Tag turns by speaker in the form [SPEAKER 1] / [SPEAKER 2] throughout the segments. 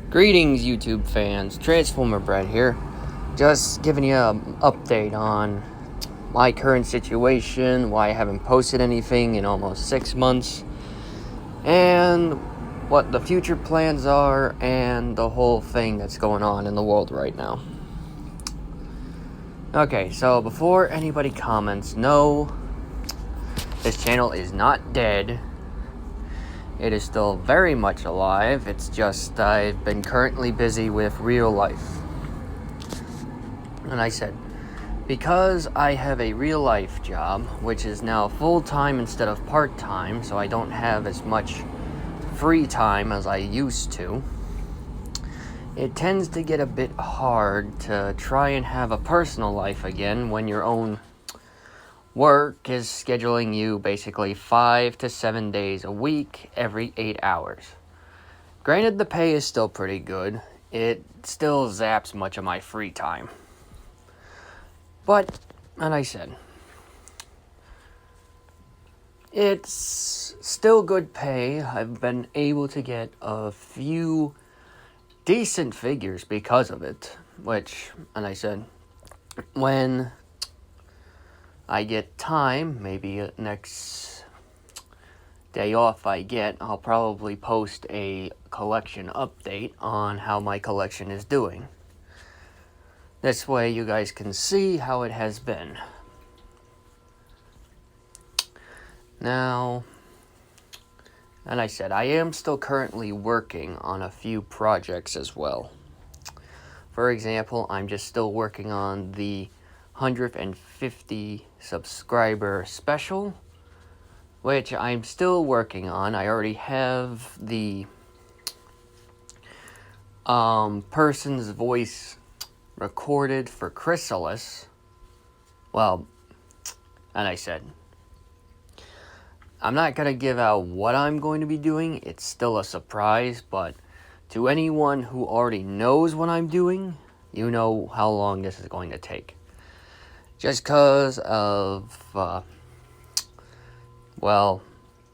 [SPEAKER 1] Greetings, YouTube fans. Transformer Bread here. Just giving you an update on my current situation, why I haven't posted anything in almost 6 months, and what the future plans are, and the whole thing that's going on in the world right now. Okay, so before anybody comments, no, this channel is not dead. It is still very much alive. It's just I've been currently busy with real life. And I said, because I have a real life job, which is now full-time instead of part-time, so I don't have as much free time as I used to, it tends to get a bit hard to try and have a personal life again when your own work is scheduling you basically 5 to 7 days a week, every 8 hours. Granted, the pay is still pretty good. It still zaps much of my free time. But, and I said, it's still good pay. I've been able to get a few decent figures because of it. Which, and I said, when I get time, maybe next day off I get, I'll probably post a collection update on how my collection is doing. This way you guys can see how it has been. Now, and I said, I am still currently working on a few projects as well. For example, I'm just still working on the 150 subscriber special, which I'm still working on. I already have the person's voice recorded for Chrysalis. Well, and I said, I'm not going to give out what I'm going to be doing. It's still a surprise, but to anyone who already knows what I'm doing, you know how long this is going to take. Just because of, well,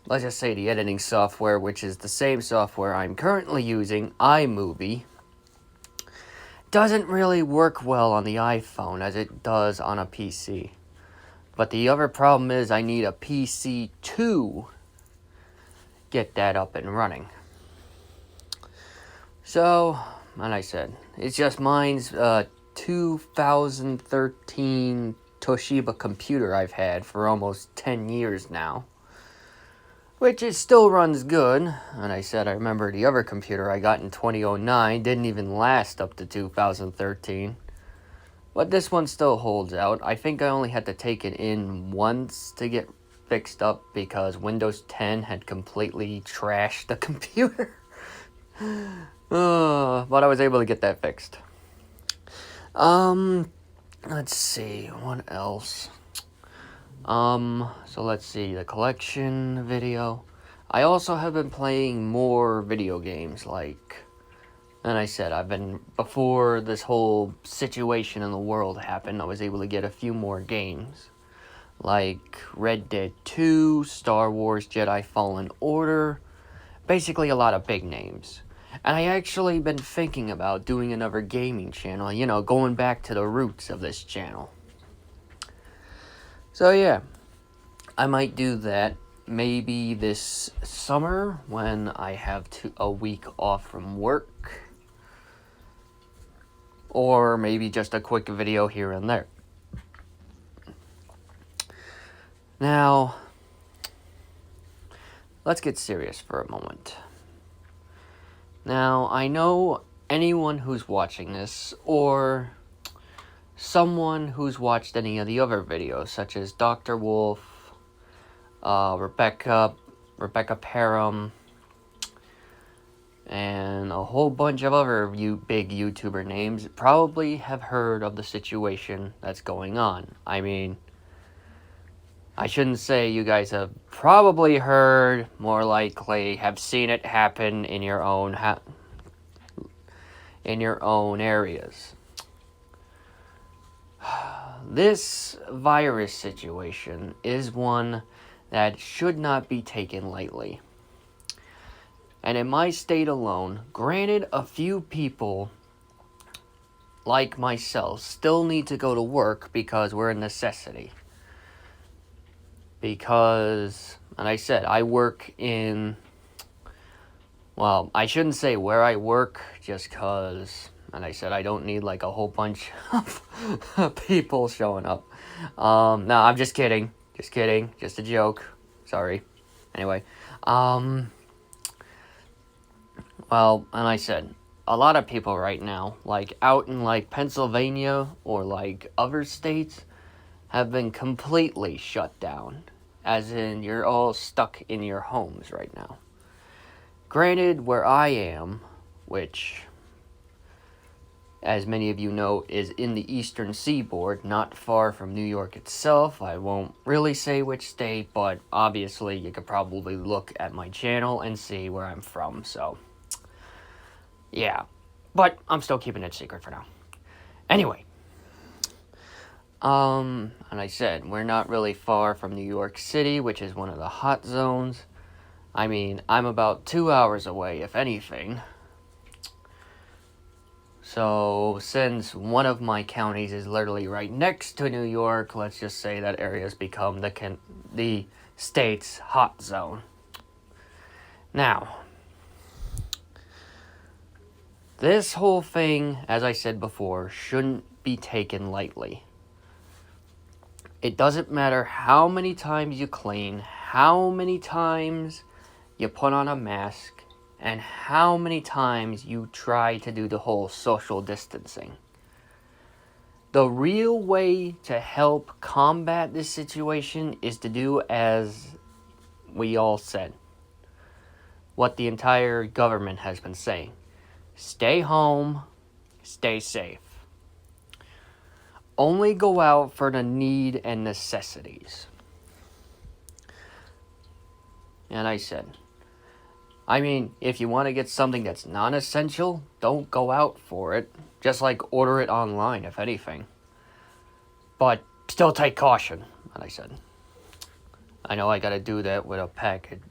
[SPEAKER 1] let's just say the editing software, which is the same software I'm currently using, iMovie, doesn't really work well on the iPhone as it does on a PC. But the other problem is I need a PC to get that up and running. So, and I said, it's just mine's 2013 Toshiba computer I've had for almost 10 years now, which it still runs good. And I said, I remember the other computer I got in 2009 didn't even last up to 2013, but this one still holds out. I think I only had to take it in once to get fixed up because Windows 10 had completely trashed the computer. But I was able to get that fixed. Let's see, what else? So let's see, the collection video. I also have been playing more video games, like, and I said, before this whole situation in the world happened, I was able to get a few more games, like Red Dead 2, Star Wars Jedi Fallen Order, basically a lot of big names. And I actually been thinking about doing another gaming channel, you know, going back to the roots of this channel. So yeah, I might do that maybe this summer when I have a week off from work. Or maybe just a quick video here and there. Now, let's get serious for a moment. Now, I know anyone who's watching this, or someone who's watched any of the other videos, such as Dr. Wolf, Rebecca Param, and a whole bunch of other big YouTuber names, probably have heard of the situation that's going on. I mean, I shouldn't say you guys have probably heard, more likely have seen it happen in your own areas. This virus situation is one that should not be taken lightly. And in my state alone, granted, a few people like myself still need to go to work because we're a necessity. Because, and I said, I work in, well, I shouldn't say where I work just because, and I said I don't need like a whole bunch of people showing up. No, I'm just kidding. Just kidding. Just a joke. Sorry. Anyway, well, and I said, a lot of people right now, like out in like Pennsylvania or like other states, have been completely shut down. As in, you're all stuck in your homes right now. Granted, where I am, which, as many of you know, is in the eastern seaboard, not far from New York itself. I won't really say which state, but obviously you could probably look at my channel and see where I'm from, so yeah. But I'm still keeping it secret for now. Anyway, and I said, we're not really far from New York City, which is one of the hot zones. I mean, I'm about 2 hours away, if anything. So, since one of my counties is literally right next to New York, let's just say that area has become the state's hot zone. Now, this whole thing, as I said before, shouldn't be taken lightly. It doesn't matter how many times you clean, how many times you put on a mask, and how many times you try to do the whole social distancing. The real way to help combat this situation is to do as we all said. What the entire government has been saying. Stay home, stay safe. Only go out for the need and necessities. And I said, I mean, if you want to get something that's non-essential, don't go out for it. Just like order it online, if anything. But still take caution, and I said. I know I gotta do that with a package.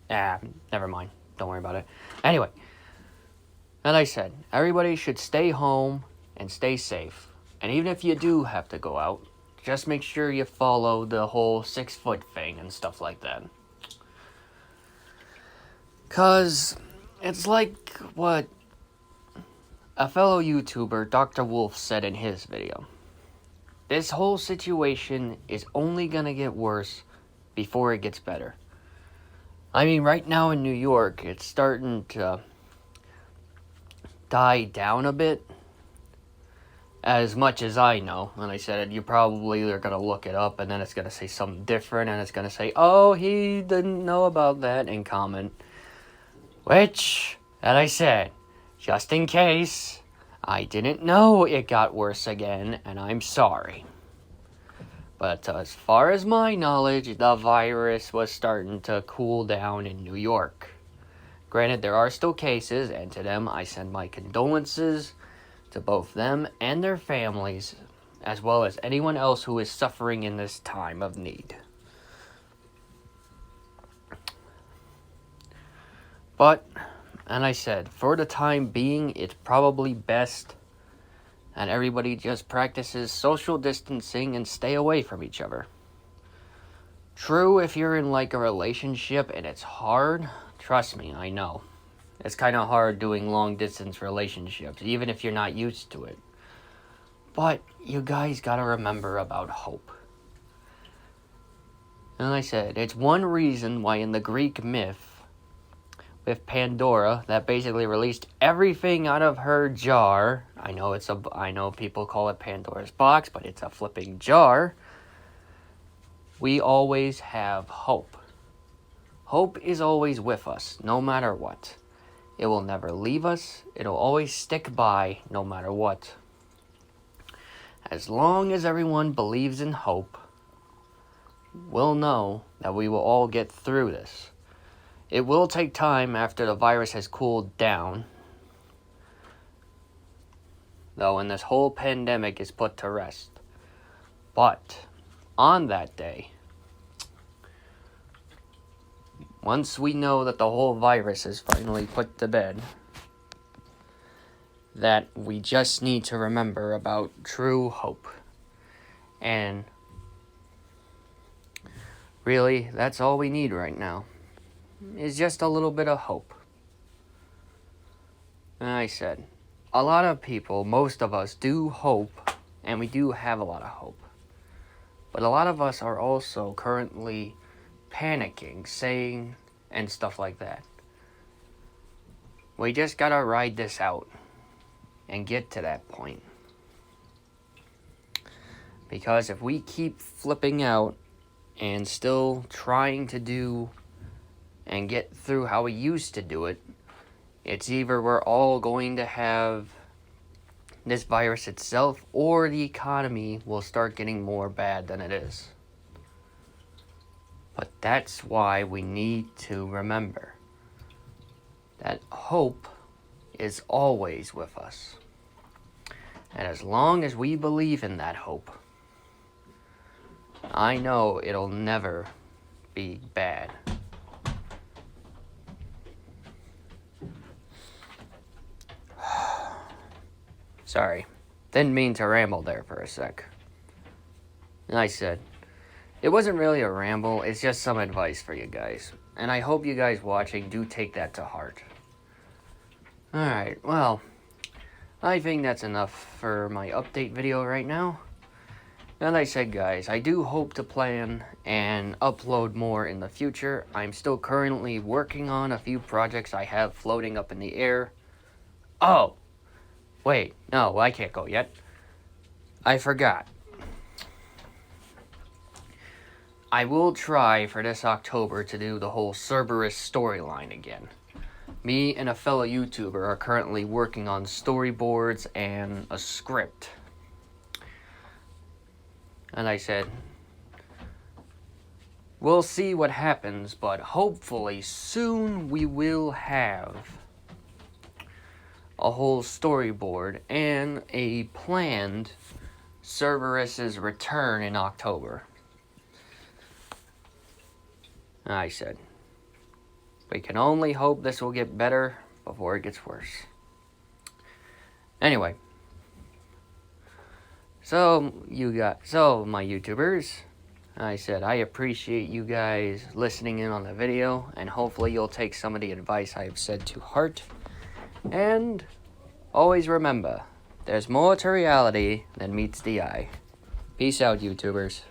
[SPEAKER 1] Never mind. Don't worry about it. Anyway, and I said, everybody should stay home and stay safe. And even if you do have to go out, just make sure you follow the whole 6-foot thing and stuff like that. 'Cause it's like what a fellow YouTuber, Dr. Wolf, said in his video. This whole situation is only gonna get worse before it gets better. I mean, right now in New York, it's starting to die down a bit. As much as I know, and I said, you probably are going to look it up, and then it's going to say something different, and it's going to say, oh, he didn't know about that, and comment. Which, and I said, just in case, I didn't know it got worse again, and I'm sorry. But as far as my knowledge, the virus was starting to cool down in New York. Granted, there are still cases, and to them I send my condolences to both them and their families, as well as anyone else who is suffering in this time of need. But, and I said, for the time being, it's probably best and everybody just practices social distancing and stay away from each other. True, if you're in like a relationship and it's hard, trust me, I know. It's kind of hard doing long distance relationships, even if you're not used to it. But you guys gotta remember about hope. And I said, it's one reason why in the Greek myth, with Pandora, that basically released everything out of her jar. I know people call it Pandora's box, but it's a flipping jar. We always have hope. Hope is always with us, no matter what. It will never leave us. It'll always stick by, no matter what. As long as everyone believes in hope, we'll know that we will all get through this. It will take time after the virus has cooled down, though, when this whole pandemic is put to rest. But on that day, once we know that the whole virus is finally put to bed, that we just need to remember about true hope. And really, that's all we need right now, is just a little bit of hope. And I said, a lot of people, most of us, do hope, and we do have a lot of hope. But a lot of us are also currently panicking, saying, and stuff like that. We just gotta ride this out and get to that point. Because if we keep flipping out and still trying to do and get through how we used to do it, it's either we're all going to have this virus itself, or the economy will start getting more bad than it is. But that's why we need to remember that hope is always with us. And as long as we believe in that hope, I know it'll never be bad. Sorry, didn't mean to ramble there for a sec. I said, it wasn't really a ramble, it's just some advice for you guys. And I hope you guys watching do take that to heart. Alright, well, I think that's enough for my update video right now. As I said, guys, I do hope to plan and upload more in the future. I'm still currently working on a few projects I have floating up in the air. Oh! Wait, no, I can't go yet. I forgot. I will try for this October to do the whole Cerberus storyline again. Me and a fellow YouTuber are currently working on storyboards and a script. And I said, we'll see what happens, but hopefully soon we will have a whole storyboard and a planned Cerberus's return in October. I said, we can only hope this will get better before it gets worse. Anyway, so my YouTubers, I said I appreciate you guys listening in on the video, and hopefully you'll take some of the advice I have said to heart. And always remember, there's more to reality than meets the eye. Peace out, YouTubers.